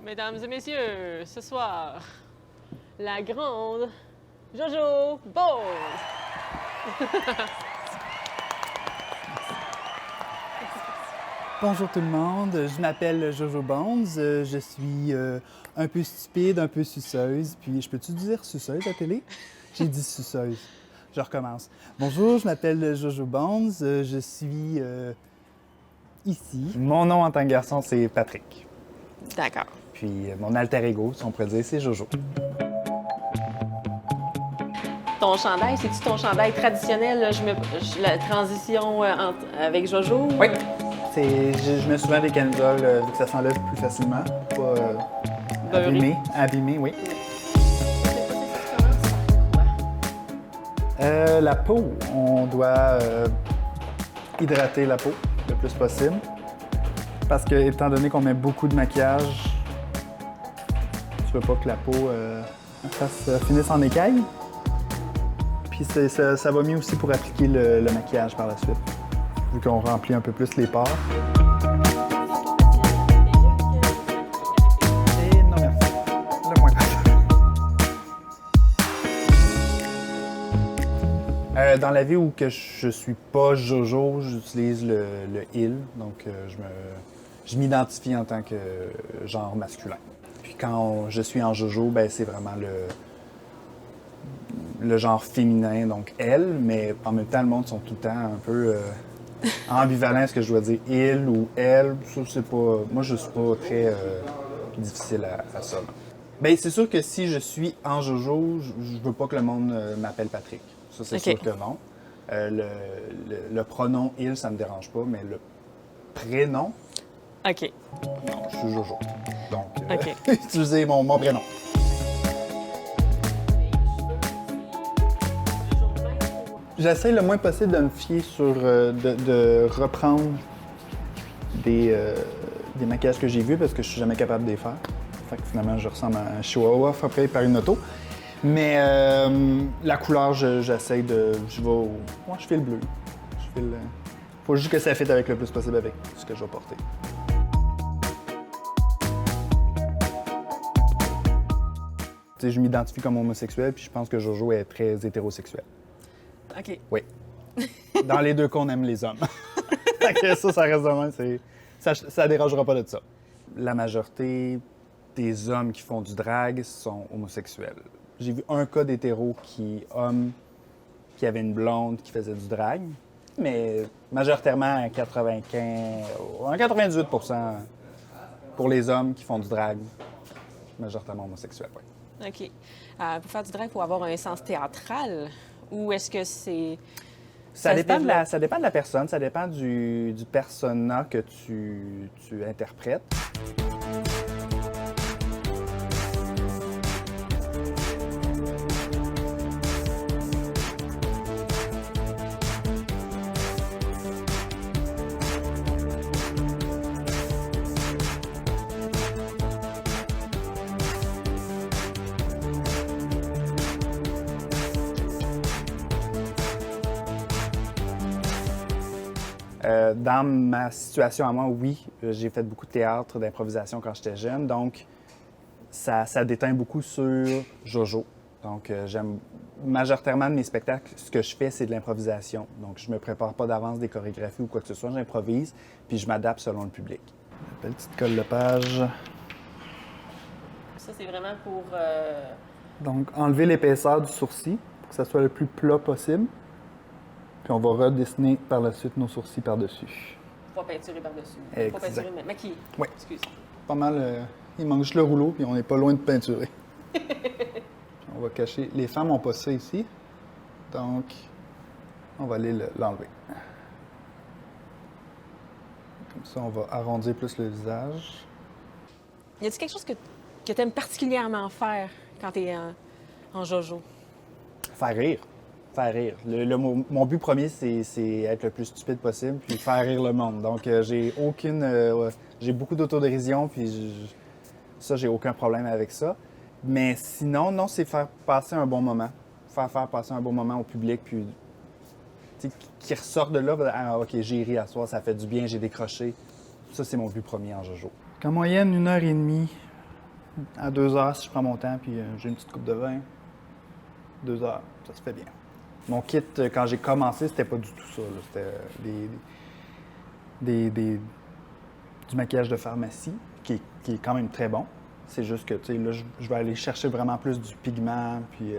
Mesdames et messieurs, ce soir, la grande Jojo Bones! Bonjour tout le monde, je m'appelle Jojo Bones, je suis un peu stupide, un peu suceuse, puis je peux-tu dire suceuse à la télé? J'ai dit suceuse. Je recommence. Bonjour, je m'appelle Jojo Bones, je suis ici. Mon nom en tant que garçon, c'est Patrick. D'accord. Puis mon alter ego, si on pourrait dire, c'est Jojo. Ton chandail, c'est-tu ton chandail traditionnel, là, la transition avec Jojo? Oui. Je mets souvent des camisoles vu que ça s'enlève plus facilement, pas abîmé, oui. La peau, on doit hydrater la peau le plus possible. Parce que, étant donné qu'on met beaucoup de maquillage, tu veux pas que la peau finisse en écaille. Puis ça va mieux aussi pour appliquer le maquillage par la suite, vu qu'on remplit un peu plus les pores. Et non, merci. Le moins dans la vie où que je suis pas Jojo, j'utilise le il, donc je m'identifie en tant que genre masculin. Puis quand je suis en Jojo, ben c'est vraiment le genre féminin, donc elle, mais en même temps, le monde sont tout le temps un peu ambivalent, est-ce que je dois dire il ou elle, ça c'est pas... Moi, je suis pas très difficile à ça. Bien, c'est sûr que si je suis en Jojo, je veux pas que le monde m'appelle Patrick. Ça, c'est sûr que non. Le pronom il, ça me dérange pas, mais le prénom, OK. non, je suis Jojo. Donc, OK. utilisez mon prénom. J'essaie le moins possible de me fier sur, de reprendre des maquillages que j'ai vus parce que je suis jamais capable de les faire. Fait que finalement, je ressemble à un chihuahua frappé par une auto. Mais la couleur, j'essaie de... Moi, je fais le bleu. Faut juste que ça fitte avec le plus possible avec ce que je vais porter. T'sais, je m'identifie comme homosexuel, puis je pense que Jojo est très hétérosexuel. OK. Oui. Dans les deux cas, on aime les hommes. ça reste de même. Ça dérangera pas de ça. La majorité des hommes qui font du drag sont homosexuels. J'ai vu un cas d'hétéro qui avait une blonde qui faisait du drag, mais majoritairement à 98 % pour les hommes qui font du drag, majoritairement homosexuels, oui. OK. Pour faire du drag, il faut avoir un sens théâtral ou est-ce que c'est... Ça dépend de la personne, ça dépend du persona que tu interprètes. Dans ma situation à moi, oui, j'ai fait beaucoup de théâtre, d'improvisation quand j'étais jeune, donc ça déteint beaucoup sur Jojo. Donc j'aime majoritairement de mes spectacles, ce que je fais, c'est de l'improvisation. Donc je me prépare pas d'avance des chorégraphies ou quoi que ce soit, j'improvise, puis je m'adapte selon le public. Une petite colle de page. Ça, c'est vraiment pour... Donc enlever l'épaisseur du sourcil pour que ça soit le plus plat possible. Puis on va redessiner par la suite nos sourcils par-dessus. Pas peinturer par-dessus. Exact. Pas peinturer, mais maquiller. Oui. Excuse. Pas mal. Il manque juste le rouleau, puis on n'est pas loin de peinturer. On va cacher. Les femmes n'ont pas ça ici. Donc, on va aller l'enlever. Comme ça, on va arrondir plus le visage. Y a-t-il quelque chose que tu aimes particulièrement faire quand tu es en Jojo? Faire rire. Faire rire. Mon but premier, c'est être le plus stupide possible, puis faire rire le monde. Donc, j'ai beaucoup d'autodérision, puis ça, j'ai aucun problème avec ça. Mais sinon, non, c'est faire passer un bon moment. Faire passer un bon moment au public, puis qui ressort de là, ah, OK, j'ai ri à soir, ça fait du bien, j'ai décroché. Ça, c'est mon but premier en Jojo. En moyenne, 1h30 À 2 heures, si je prends mon temps, puis j'ai une petite coupe de vin, 2 heures, ça se fait bien. Mon kit, quand j'ai commencé, c'était pas du tout ça. Là. C'était du maquillage de pharmacie, qui est quand même très bon. C'est juste que, tu sais, là, je vais aller chercher vraiment plus du pigment, puis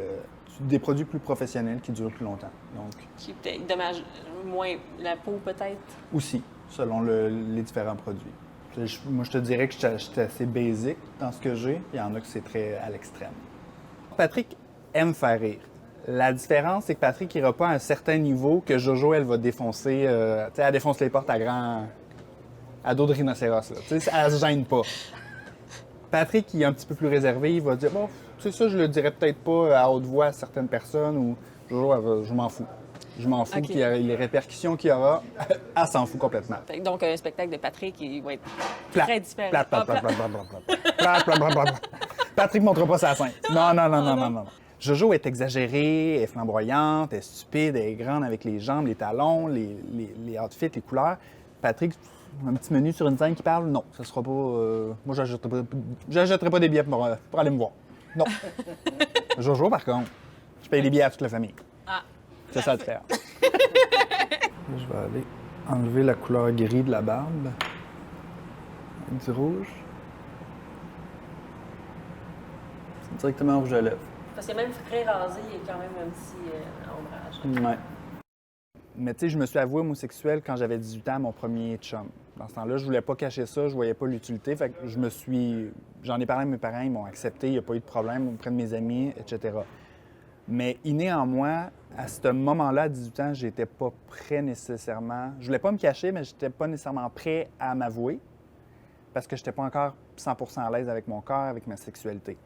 des produits plus professionnels qui durent plus longtemps. Donc, Qui peut-être dommage moins la peau, peut-être. aussi, selon les différents produits. Moi, je te dirais que j'étais assez basic dans ce que j'ai. Il y en a que c'est très à l'extrême. Patrick aime faire rire. La différence, c'est que Patrick n'ira pas à un certain niveau que Jojo, elle va défoncer. Tu sais, elle défonce les portes à dos de rhinocéros. Là. Tu sais, elle se gêne pas. Patrick, il est un petit peu plus réservé. Il va dire, bon, tu sais, ça, je le dirais peut-être pas à haute voix à certaines personnes. Ou Jojo, je m'en fous. Je m'en fous OK. qu'il y ait les répercussions qu'il y aura. Elle s'en fout complètement. Fait que donc, un spectacle de Patrick, il va être Plat. très différent. Plat, plat, Ah, plat, plat, plat, plat, plat. Plat, plat, plat, plat, plat. Patrick ne montre pas sa scène. Non, non, non, non, non, non. Jojo est exagérée, elle est flamboyante, elle est stupide, elle est grande avec les jambes, les talons, les outfits, les couleurs. Patrick, un petit menu sur une scène qui parle, non, ça sera pas. Moi, j'achèterai pas des billets pour aller me voir. Non. Jojo, par contre, je paye des billets à toute la famille. Ah, C'est ça le faire. Je vais aller enlever la couleur gris de la barbe avec du rouge. C'est directement rouge à lèvres. parce que même frais rasé, il y a quand même un petit ombrage. Ouais. Mais tu sais, je me suis avoué homosexuel quand j'avais 18 ans à mon premier chum. Dans ce temps-là, je voulais pas cacher ça, je voyais pas l'utilité. Fait que j'en ai parlé à mes parents, ils m'ont accepté, il n'y a pas eu de problème auprès de mes amis, etc. Mais inné en moi, à ce moment-là, à 18 ans, j'étais pas prêt nécessairement. Je voulais pas me cacher, mais j'étais pas nécessairement prêt à m'avouer parce que j'étais pas encore 100% à l'aise avec mon corps, avec ma sexualité.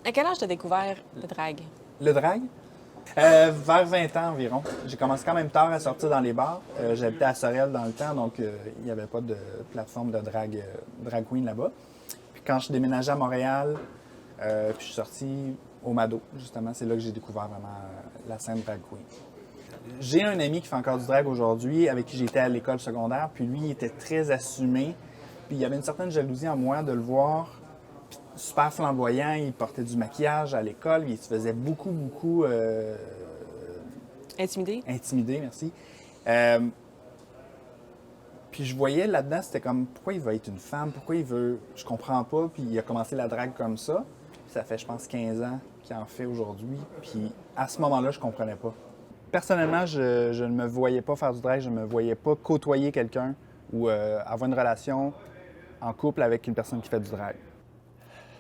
À quel âge t'as découvert le drag? Le drag? Vers 20 ans environ. J'ai commencé quand même tard à sortir dans les bars. J'habitais à Sorel dans le temps, donc il n'y avait pas de plateforme de drag queen là-bas. Puis quand je suis déménagé à Montréal, puis je suis sorti au Mado, justement, c'est là que j'ai découvert vraiment la scène drag queen. J'ai un ami qui fait encore du drag aujourd'hui, avec qui j'étais à l'école secondaire, puis lui, il était très assumé. Puis il y avait une certaine jalousie en moi de le voir super flamboyant, il portait du maquillage à l'école, il se faisait beaucoup Intimidé? intimider, merci. Puis je voyais là-dedans, c'était comme, pourquoi il veut être une femme, pourquoi il veut, je comprends pas, puis il a commencé la drague comme ça. Puis ça fait, je pense, 15 ans qu'il en fait aujourd'hui, puis à ce moment-là, je comprenais pas. Personnellement, je ne me voyais pas faire du drag, je ne me voyais pas côtoyer quelqu'un ou avoir une relation en couple avec une personne qui fait du drag.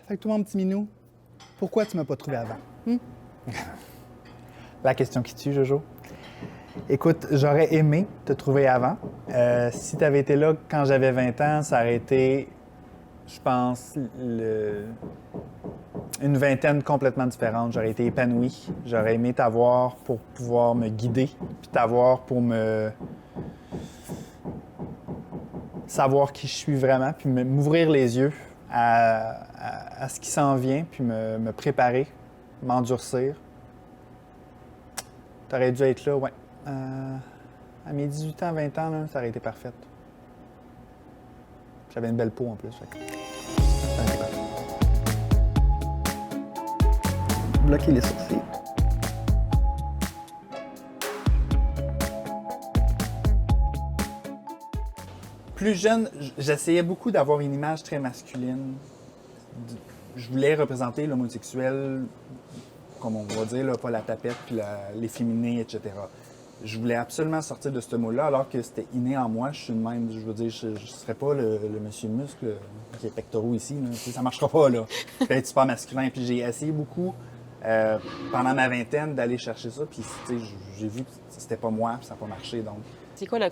Fait que toi, mon petit minou, pourquoi tu m'as pas trouvé avant? La question qui tue, Jojo. Écoute, j'aurais aimé te trouver avant. Si tu avais été là quand j'avais 20 ans, ça aurait été, je pense, une vingtaine complètement différente. J'aurais été épanoui. J'aurais aimé t'avoir pour pouvoir me guider, puis t'avoir pour me savoir qui je suis vraiment, puis m'ouvrir les yeux à ce qui s'en vient, puis me préparer, m'endurcir. T'aurais dû être là, ouais. À mes 18 ans, 20 ans, là, ça aurait été parfait. J'avais une belle peau en plus. Fait que ça aurait été parfait. Bloquer les sourcils. Plus jeune, j'essayais beaucoup d'avoir une image très masculine. Je voulais représenter l'homosexuel, comme on va dire, là, pas la tapette, puis l'efféminé, etc. Je voulais absolument sortir de ce mot-là, alors que c'était inné en moi. Je suis de même. Je veux dire, je ne serais pas le monsieur muscle qui est pectoraux ici. Là. Ça ne marchera pas, là. Je vais être super masculin. Puis j'ai essayé beaucoup, pendant ma vingtaine, d'aller chercher ça. Puis j'ai vu que c'était pas moi, puis ça n'a pas marché. Donc, C'est quoi la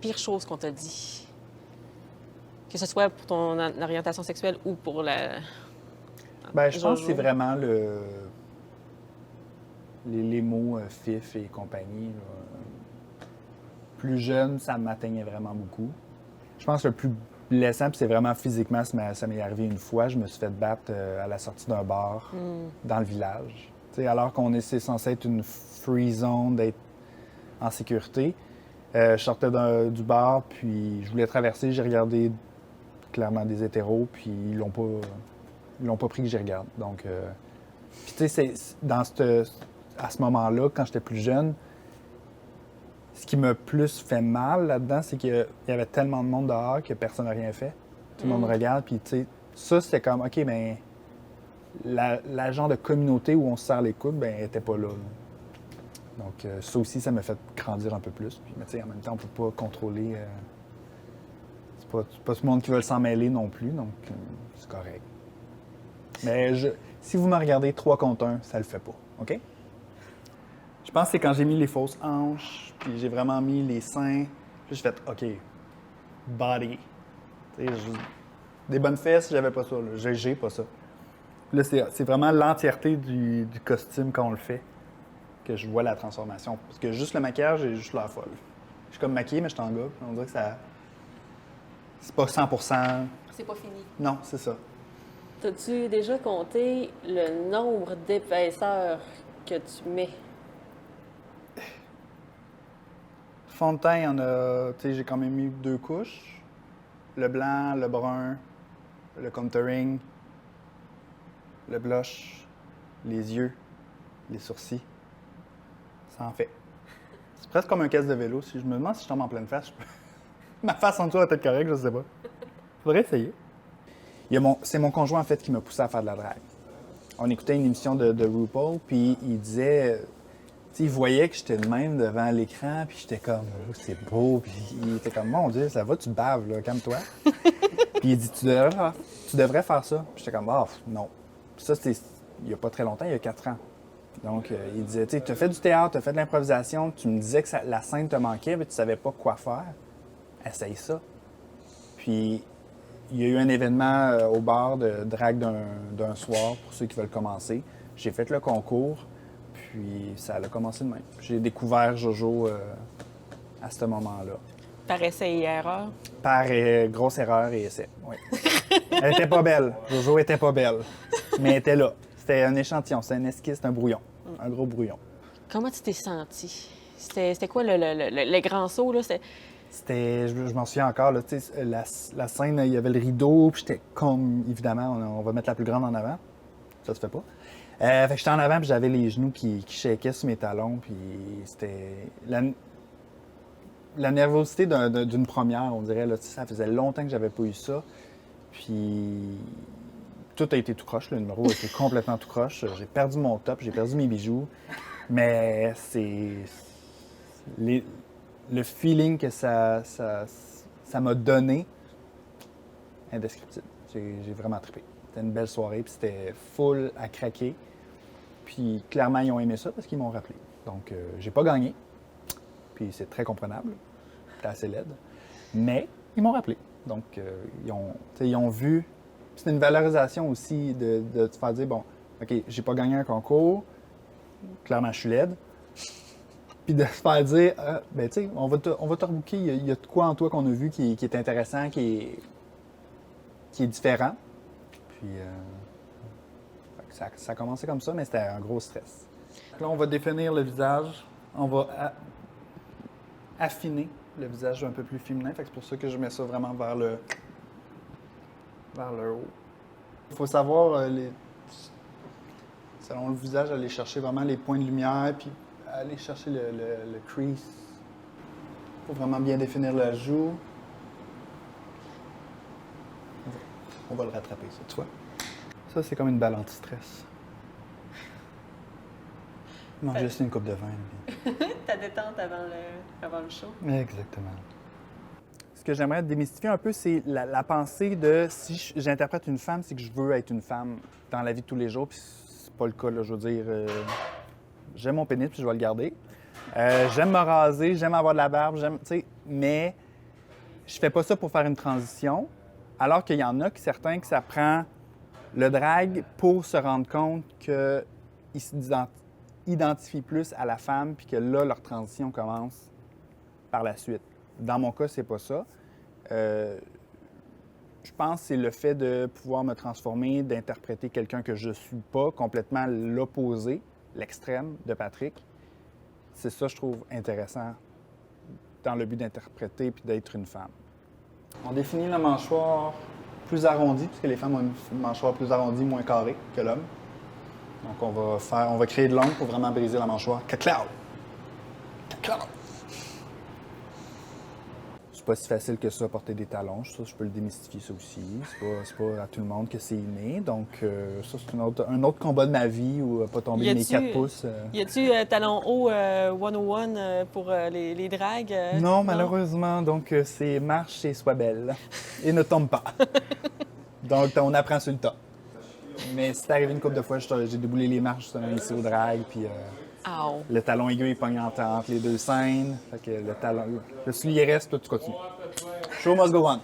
pire chose qu'on t'a dit? Que ce soit pour ton orientation sexuelle ou pour la... ben, je pense que Jojo. c'est vraiment les mots fif et compagnie. Là. Plus jeune, ça m'atteignait vraiment beaucoup. Je pense que le plus blessant, puis c'est vraiment physiquement, ça m'est arrivé une fois. Je me suis fait battre à la sortie d'un bar dans le village. T'sais, alors qu'on c'est censé être une free zone, d'être en sécurité. Je sortais du bar, puis je voulais traverser. J'ai regardé clairement des hétéros, puis ils ils l'ont pas pris que j'y regarde. Donc, puis tu sais, à ce moment-là, quand j'étais plus jeune, ce qui m'a plus fait mal là-dedans, c'est qu'il y avait tellement de monde dehors que personne n'a rien fait. Tout le monde regarde, puis tu sais, ça, c'était comme, OK, mais la genre de communauté où on se serre les coudes, ben, elle était pas là. Donc, ça aussi, ça m'a fait grandir un peu plus. Puis, mais tu sais, en même temps, on peut pas contrôler. C'est pas tout le monde qui veut s'en mêler non plus, donc c'est correct. Mais si vous me regardez 3 contre 1, ça le fait pas, OK? Je pense que c'est quand j'ai mis les fausses hanches, puis j'ai vraiment mis les seins, puis j'ai fait, OK, body. Tu sais, des bonnes fesses, j'avais pas ça. J'ai pas ça. Là, c'est vraiment l'entièreté du costume quand on le fait que je vois la transformation. Parce que juste le maquillage, j'ai juste l'air folle. Je suis comme maquillée, mais je suis en gars. On dirait que ça... C'est pas 100%. C'est pas fini. Non, c'est ça. T'as-tu déjà compté le nombre d'épaisseurs que tu mets? Fond de teint, il y en a... Tu sais, j'ai quand même mis 2 couches. Le blanc, le brun, le contouring, le blush, les yeux, les sourcils. Ça en fait. C'est presque comme un caisse de vélo. Si je me demande si je tombe en pleine face, je peux... Ma face en dessous va être correcte, je sais pas. Faudrait essayer. C'est mon conjoint, en fait, qui m'a poussé à faire de la drague. On écoutait une émission de RuPaul, puis il disait... Tu sais, il voyait que j'étais de même devant l'écran, puis j'étais comme, oh, c'est beau, puis il était comme, mon Dieu, ça va, tu baves, là, calme-toi. Puis il dit, tu devrais faire ça. Puis j'étais comme, ah, non. Puis ça, c'était il y a pas très longtemps, il y a 4 ans. Donc, il disait, tu sais, tu as fait du théâtre, tu as fait de l'improvisation, tu me disais que la scène te manquait, mais tu savais pas quoi faire. Essaye ça. Puis, il y a eu un événement au bar de drague d'un soir, pour ceux qui veulent commencer. J'ai fait le concours. Puis ça a commencé de même. J'ai découvert Jojo à ce moment-là. Par essai et erreur? Par grosse erreur et essai, oui. Elle était pas belle. Jojo était pas belle. Mais elle était là. C'était un échantillon, c'était un esquisse, c'était un brouillon. Un gros brouillon. Comment tu t'es senti? C'était quoi le grand saut, là? C'était, je m'en souviens encore, là, la scène, il y avait le rideau, puis j'étais comme, évidemment, on va mettre la plus grande en avant. Ça se fait pas. Fait que j'étais en avant, puis j'avais les genoux qui shakaient sur mes talons, puis c'était... La nervosité d'une première, on dirait, là, ça faisait longtemps que j'avais pas eu ça. Puis tout a été tout croche, le numéro a été complètement tout croche. J'ai perdu mon top, j'ai perdu mes bijoux, mais le feeling que ça m'a donné, indescriptible. J'ai vraiment trippé. C'était une belle soirée, puis c'était full à craquer. Puis clairement, ils ont aimé ça parce qu'ils m'ont rappelé. Donc, j'ai pas gagné. Puis c'est très comprenable. C'était assez laide. Mais ils m'ont rappelé. Donc, ils ont vu. C'est une valorisation aussi de te faire dire, bon, OK, j'ai pas gagné un concours. Clairement, je suis laide. Puis de se faire dire, ben tu sais, on va te rebooker. Il y a de quoi en toi qu'on a vu qui est intéressant, qui est différent. Puis... Ça a commencé comme ça, mais c'était un gros stress. Là, on va définir le visage. On va affiner le visage un peu plus féminin. C'est pour ça que je mets ça vraiment vers le haut. Il faut savoir, selon le visage, aller chercher vraiment les points de lumière, puis aller chercher le crease. Il faut vraiment bien définir la joue. On va le rattraper, ça, tu vois. Ça, c'est comme une balle anti-stress. Il manque juste une coupe de vin. Ta détente avant le show. Exactement. Ce que j'aimerais démystifier un peu, c'est la pensée de si j'interprète une femme, c'est que je veux être une femme dans la vie de tous les jours, puis c'est pas le cas, là. Je veux dire, j'aime mon pénis, puis je vais le garder. J'aime me raser, j'aime avoir de la barbe, tu sais, mais je fais pas ça pour faire une transition, alors qu'il y en a certains que ça prend le drag pour se rendre compte qu'ils s'identifient plus à la femme, puis que là, leur transition commence par la suite. Dans mon cas, c'est pas ça. Je pense que c'est le fait de pouvoir me transformer, d'interpréter quelqu'un que je suis pas, complètement l'opposé, l'extrême de Patrick. C'est ça, je trouve, intéressant dans le but d'interpréter puis d'être une femme. On définit la mâchoire plus arrondie, parce que les femmes ont une mâchoire plus arrondie, moins carrée que l'homme. Donc, on va créer de l'ongle pour vraiment briser la mâchoire. Caclao! Caclao! C'est pas si facile que ça, porter des talons. Ça, je peux le démystifier, ça aussi. C'est pas à tout le monde que c'est inné. Donc, ça, c'est un autre combat de ma vie où pas tomber de mes 4 pouces. Y a-tu talons hauts 101 pour les dragues? Non, malheureusement. Donc, c'est marche et sois belle. Et ne tombe pas. Donc, on apprend sur le tas. Mais c'est arrivé une couple de fois, j'ai déboulé les marches justement ici au drag, puis le talon aigu il pogne entre les deux scènes. Fait que le soulier reste, toi tu continues. Show must go on.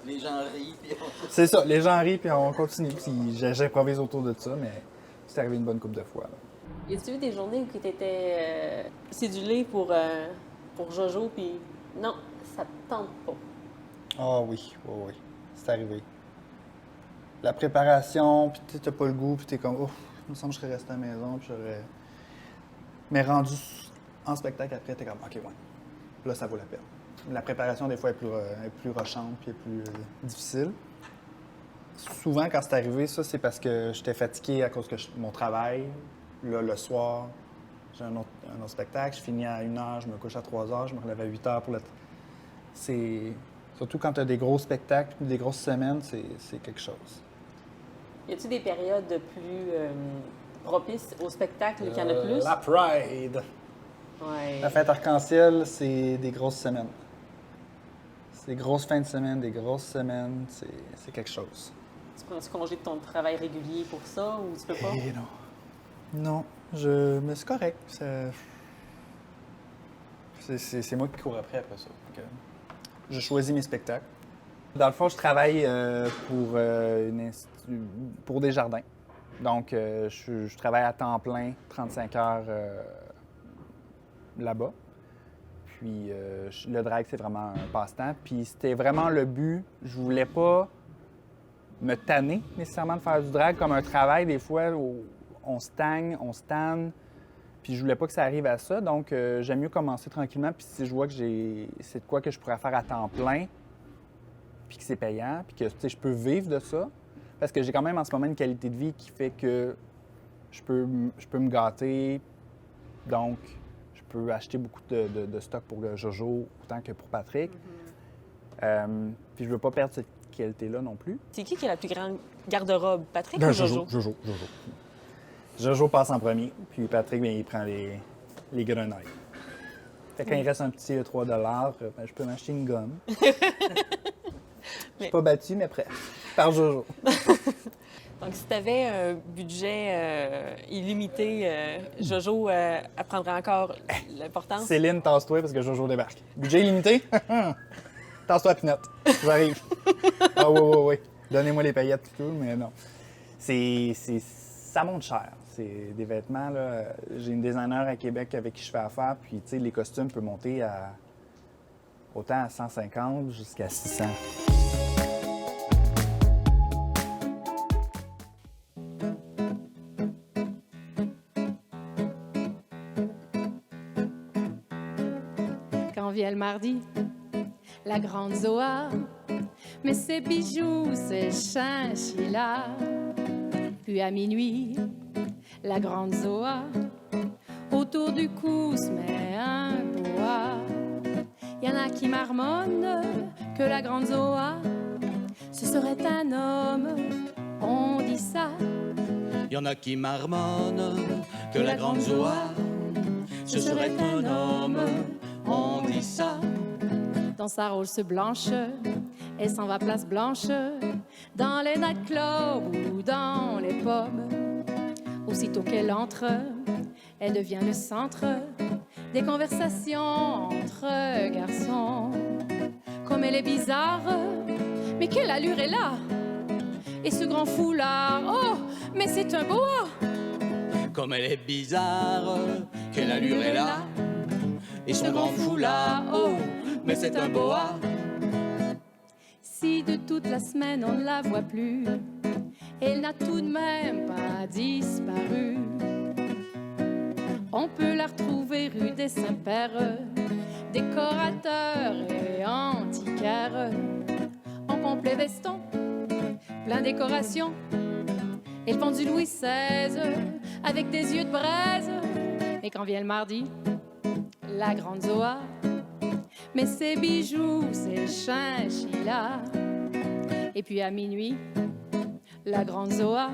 Les gens rient, puis C'est ça, les gens rient, puis on continue. Puis j'improvise autour de ça, mais c'est arrivé une bonne couple de fois. Là. Y a-tu eu des journées où tu étais cédulé pour Jojo, puis non, ça te tente pas? Ah oui, oui, c'est arrivé. La préparation, puis t'as pas le goût, puis t'es comme, oh, il me semble que je serais resté à la maison, puis j'aurais. Mais rendu en spectacle après, t'es comme, OK, ouais. Là, ça vaut la peine. La préparation, des fois, est plus rochante, puis est plus difficile. Souvent, quand c'est arrivé, ça, c'est parce que j'étais fatigué à cause de mon travail. Là, le soir, j'ai un autre spectacle, je finis à 1h, je me couche à 3h, je me relève à 8h pour le. C'est. Surtout quand t'as des gros spectacles, des grosses semaines, c'est quelque chose. Y a-t-il des périodes plus propices au spectacle qu'il y en a plus? La Pride! Ouais. La fête arc-en-ciel, c'est des grosses semaines. C'est des grosses fins de semaine, des grosses semaines, c'est quelque chose. Tu prends-tu congé de ton travail régulier pour ça ou tu peux pas? Eh non. Non, mais c'est correct. C'est moi qui cours après ça. Donc, je choisis mes spectacles. Dans le fond, je travaille pour des jardins. Donc, je travaille à temps plein, 35 heures là-bas. Puis, le drag, c'est vraiment un passe-temps. Puis, c'était vraiment le but. Je voulais pas me tanner nécessairement de faire du drag comme un travail, des fois, où on stagne, on se tanne. Puis, je voulais pas que ça arrive à ça. Donc, j'aime mieux commencer tranquillement. Puis, si je vois que c'est de quoi que je pourrais faire à temps plein, puis que c'est payant, puis que je peux vivre de ça. Parce que j'ai quand même en ce moment une qualité de vie qui fait que je peux me gâter. Donc, je peux acheter beaucoup de stock pour Jojo autant que pour Patrick. Puis je veux pas perdre cette qualité-là non plus. C'est qui a la plus grande garde-robe, Patrick ou Jojo? Jojo passe en premier, puis Patrick, bien, il prend les grenouilles. Fait que quand il reste un petit 3 ben, je peux m'acheter une gomme. Je suis pas battu, mais prêt. Par Jojo. Donc, si tu avais un budget illimité, Jojo apprendrait encore l'importance? Céline, tasse-toi parce que Jojo débarque. Budget illimité? Tasse-toi à Pinot. J'arrive. Ah oui. Donnez-moi les paillettes et tout, mais non. Ça monte cher. C'est des vêtements, là. J'ai une designer à Québec avec qui je fais affaire, puis, tu sais, les costumes peuvent monter à autant à 150 jusqu'à 600. Quand vient le mardi, la grande Zoa met ses bijoux, ses chinchillas. Puis à minuit, la grande Zoa autour du cou se met un boa. Y en a qui marmonnent que la grande Zoa, ce serait un homme, on dit ça. y en a qui marmonnent que la grande Zoa, ce serait un homme, on dit ça. Dans sa rose blanche, elle s'en va place blanche, dans les nightclubs ou dans les pubs. Aussitôt qu'elle entre, elle devient le centre des conversations entre garçons. Comme elle est bizarre, mais quelle allure elle a! Et ce grand foulard, oh, mais c'est un boa! Comme elle est bizarre, quelle allure elle a! Et son grand foulard, oh, mais c'est un boa! Si de toute la semaine on ne la voit plus, elle n'a tout de même pas disparu. On peut la retrouver rue des Saints-Pères, décorateur et antiquaire. On complet veston, plein décoration. Ils font du Louis XVI avec des yeux de braise. Et quand vient le mardi, la grande Zoa met ses bijoux, ses chinchillas. Et puis à minuit, la grande Zoa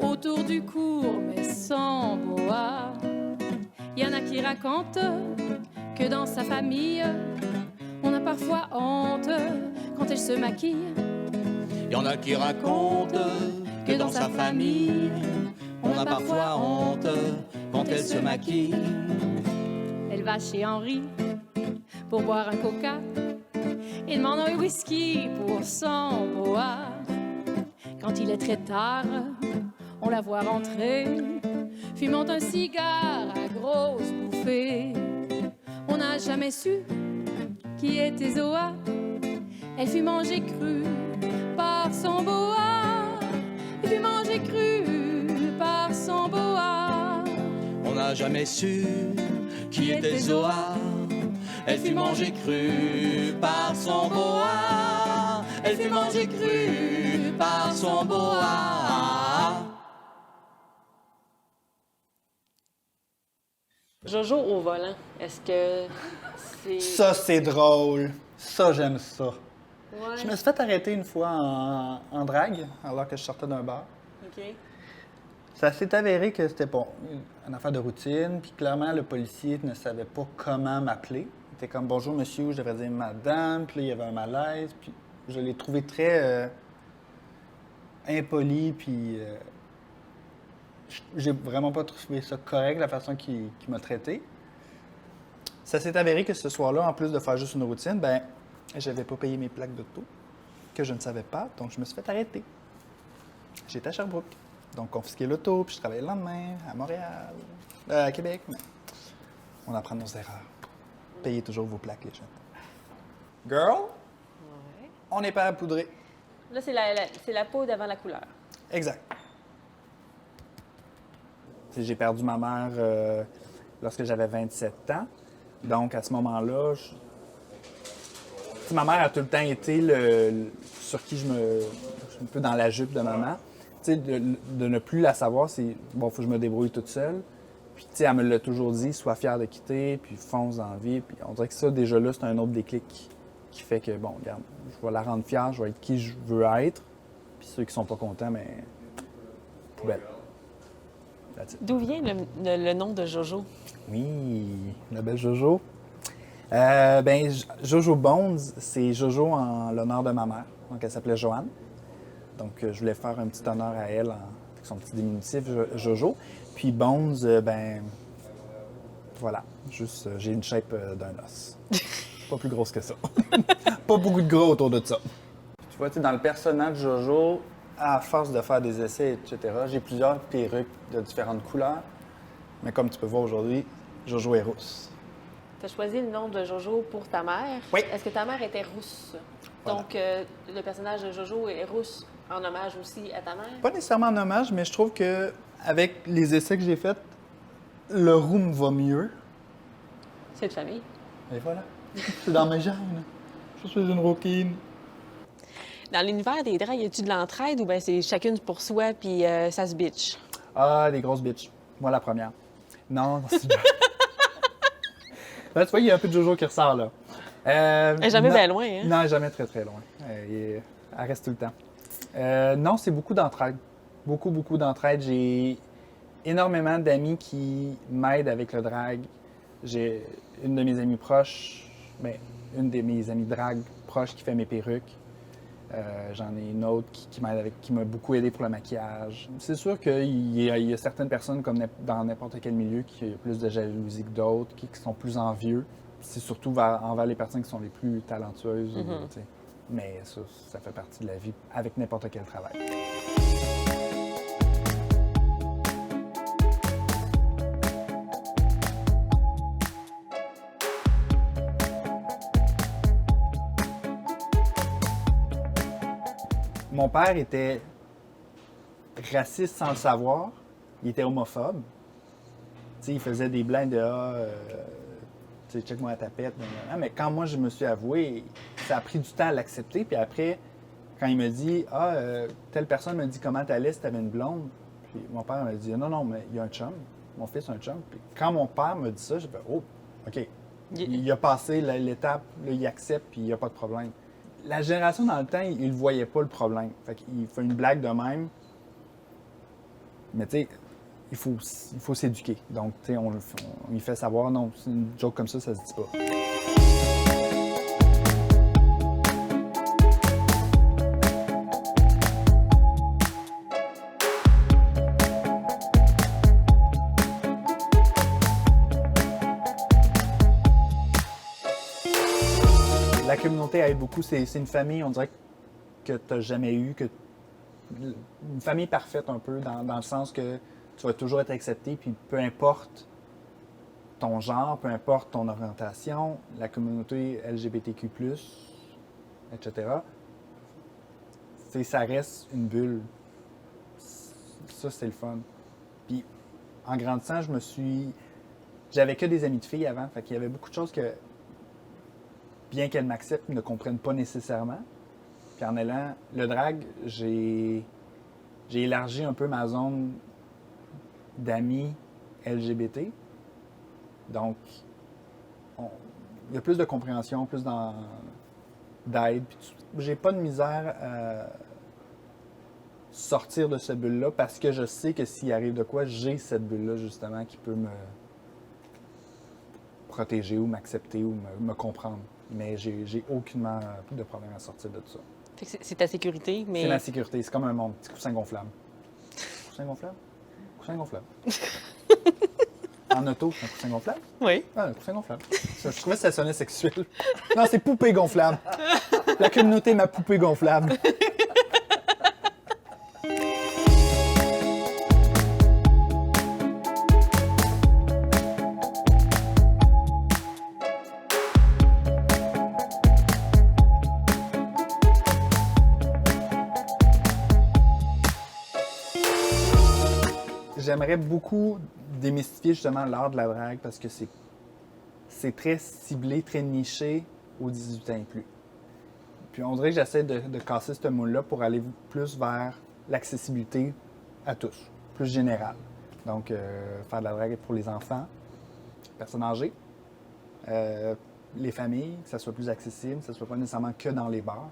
autour du cours met son boa. Il y en a qui racontent que dans sa famille, on a parfois honte quand elle se maquille. Il y en a qui racontent que dans sa famille, on a parfois honte quand elle se maquille. Elle va chez Henri pour boire un coca. Il demande un whisky pour son boa. Quand il est très tard, on la voit rentrer, fumant un cigare à grosse bouffée. On n'a jamais su qui était Zoa. Elle fut mangée crue par son boa. Elle fut mangée crue par son boa. On n'a jamais su qui était Zoa. Elle fut mangée crue par son boa. Elle fut mangée crue par son boa. Jojo au volant, est-ce que c'est... Ça, c'est drôle. Ça, j'aime ça. Ouais. Je me suis fait arrêter une fois en drague, alors que je sortais d'un bar. OK. Ça s'est avéré que c'était bon, une affaire de routine, puis clairement, le policier ne savait pas comment m'appeler. Il était comme « Bonjour, monsieur », je devrais dire « Madame », puis là, il y avait un malaise, puis je l'ai trouvé très impoli, puis j'ai vraiment pas trouvé ça correct, la façon qu'il m'a traité. Ça s'est avéré que ce soir-là, en plus de faire juste une routine, ben j'avais pas payé mes plaques d'auto, que je ne savais pas, donc je me suis fait arrêter. J'étais à Sherbrooke. Donc, confisquer l'auto, puis je travaillais le lendemain à Montréal, à Québec. Mais on apprend nos erreurs. Payez toujours vos plaques, les jeunes. Girl, on n'est pas à poudrer. Là, c'est la peau devant la couleur. Exact. J'ai perdu ma mère lorsque j'avais 27 ans. Donc, à ce moment-là, ma mère a tout le temps été sur qui je me un peu dans la jupe de maman. Tu sais, de ne plus la savoir, c'est bon, faut que je me débrouille toute seule. Puis, tu sais, elle me l'a toujours dit, sois fière de quitter, puis fonce dans la vie. Puis, on dirait que ça, déjà là, c'est un autre déclic qui fait que, bon, regarde, je vais la rendre fière, je vais être qui je veux être. Puis, ceux qui sont pas contents, mais poubelle. That's it. D'où vient le nom de Jojo? Oui, la belle Jojo. Jojo Bones, c'est Jojo en l'honneur de ma mère. Donc, elle s'appelait Joanne. Donc, je voulais faire un petit honneur à elle avec son petit diminutif, Jojo. Puis Bones, voilà. Juste, j'ai une shape d'un os. Pas plus grosse que ça. Pas beaucoup de gros autour de ça. Tu vois, dans le personnage Jojo, à force de faire des essais, etc., j'ai plusieurs perruques de différentes couleurs. Mais comme tu peux voir aujourd'hui, Jojo est rousse. Tu as choisi le nom de Jojo pour ta mère. Oui. Est-ce que ta mère était rousse? Voilà. Donc, le personnage de Jojo est rousse en hommage aussi à ta mère? Pas nécessairement en hommage, mais je trouve que avec les essais que j'ai faits, le roux me va mieux. C'est de famille. Et voilà. C'est dans mes gènes. Je suis une rouquine. Dans l'univers des drags, y a-tu de l'entraide ou bien c'est chacune pour soi puis ça se bitch? Ah, des grosses bitches. Moi, la première. Non, c'est bien. Là, tu vois, il y a un peu de Jojo qui ressort, là. Elle est jamais bien loin, hein? Non, jamais très, très loin. Elle reste tout le temps. Non, c'est beaucoup d'entraide. Beaucoup, beaucoup d'entraide. J'ai énormément d'amis qui m'aident avec le drag. J'ai une de mes amies proches, une de mes amies drag proches qui fait mes perruques. J'en ai une autre qui m'aide qui m'a beaucoup aidé pour le maquillage. C'est sûr qu'il y a certaines personnes, comme dans n'importe quel milieu, qui ont plus de jalousie que d'autres, qui sont plus envieux. C'est surtout envers les personnes qui sont les plus talentueuses. Tu sais. Mais ça fait partie de la vie avec n'importe quel travail. Mon père était raciste sans le savoir. Il était homophobe. Tu sais, il faisait des blagues de tu sais, check-moi la tapette. Mais quand moi, je me suis avoué, ça a pris du temps à l'accepter. Puis après, quand il me dit, telle personne me dit comment t'allais si t'avais une blonde. Puis mon père me dit, non, mais il y a un chum. Mon fils a un chum. Puis quand mon père me dit ça, j'ai fait, oh, OK. Il a passé l'étape, là, il accepte, puis il n'y a pas de problème. La génération dans le temps, il ne voyait pas le problème. Fait qu'il fait une blague de même. Mais tu sais, il faut s'éduquer. Donc, tu sais, on lui fait savoir, non, c'est une joke comme ça se dit pas. La communauté aide beaucoup. C'est une famille, on dirait, que tu n'as jamais eu, une famille parfaite un peu, dans le sens que tu vas toujours être accepté, puis peu importe ton genre, peu importe ton orientation, la communauté LGBTQ+, etc., ça reste une bulle. Ça, c'est le fun. Puis, en grandissant, j'avais que des amis de filles avant, fait qu'il y avait beaucoup de choses que, bien qu'elles m'acceptent, ne comprennent pas nécessairement. Puis en allant, le drag, j'ai élargi un peu ma zone d'amis LGBT. Donc, il y a plus de compréhension, plus d'aide. J'ai pas de misère à sortir de cette bulle-là parce que je sais que s'il arrive de quoi, j'ai cette bulle-là justement qui peut me protéger ou m'accepter ou me comprendre. Mais j'ai aucunement de problème à sortir de tout ça. C'est ta sécurité, mais... C'est ma sécurité. C'est comme mon petit coussin gonflable. Coussin gonflable? Coussin gonflable. En auto, c'est un coussin gonflable? Oui. Ah, un coussin gonflable. Je trouvais que ça sonnait sexuel. Non, c'est poupée gonflable. La communauté, ma poupée gonflable. J'aimerais beaucoup démystifier justement l'art de la drague parce que c'est très ciblé, très niché aux 18 ans et plus. Puis on dirait que j'essaie de casser ce moule-là pour aller plus vers l'accessibilité à tous, plus générale. Donc, faire de la drague pour les enfants, personnes âgées, les familles, que ça soit plus accessible, que ça soit pas nécessairement que dans les bars.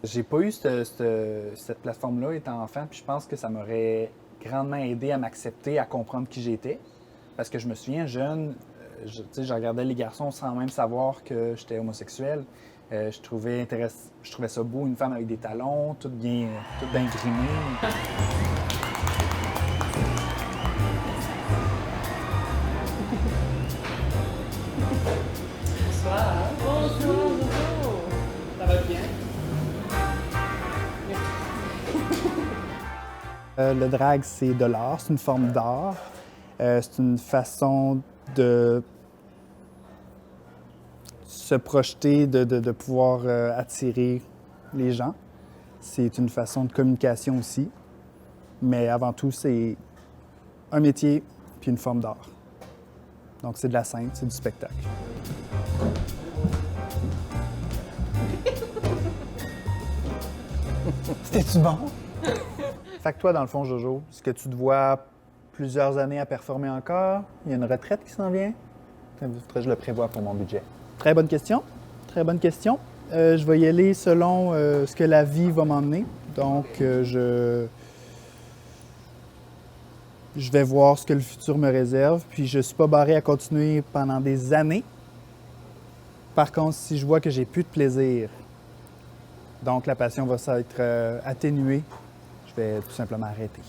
J'ai pas eu cette plateforme-là étant enfant, puis je pense que ça m'aurait grandement aidé à m'accepter, à comprendre qui j'étais. Parce que je me souviens, jeune, je regardais les garçons sans même savoir que j'étais homosexuel. Je trouvais ça beau, une femme avec des talons, toute bien grimée. Bonsoir. Bonjour. Ça va bien? Le drag, c'est de l'art, c'est une forme d'art. C'est une façon de se projeter, de pouvoir attirer les gens. C'est une façon de communication aussi. Mais avant tout, c'est un métier puis une forme d'art. Donc, c'est de la scène, c'est du spectacle. C'était-tu bon? Fait que toi, dans le fond, Jojo, est-ce que tu te vois plusieurs années à performer encore? Il y a une retraite qui s'en vient? Je le prévois pour mon budget. Très bonne question. Très bonne question. Je vais y aller selon ce que la vie va m'emmener. Donc, je vais voir ce que le futur me réserve. Puis, je ne suis pas barré à continuer pendant des années. Par contre, si je vois que j'ai plus de plaisir, donc la passion va s'être atténuée, je vais tout simplement arrêter.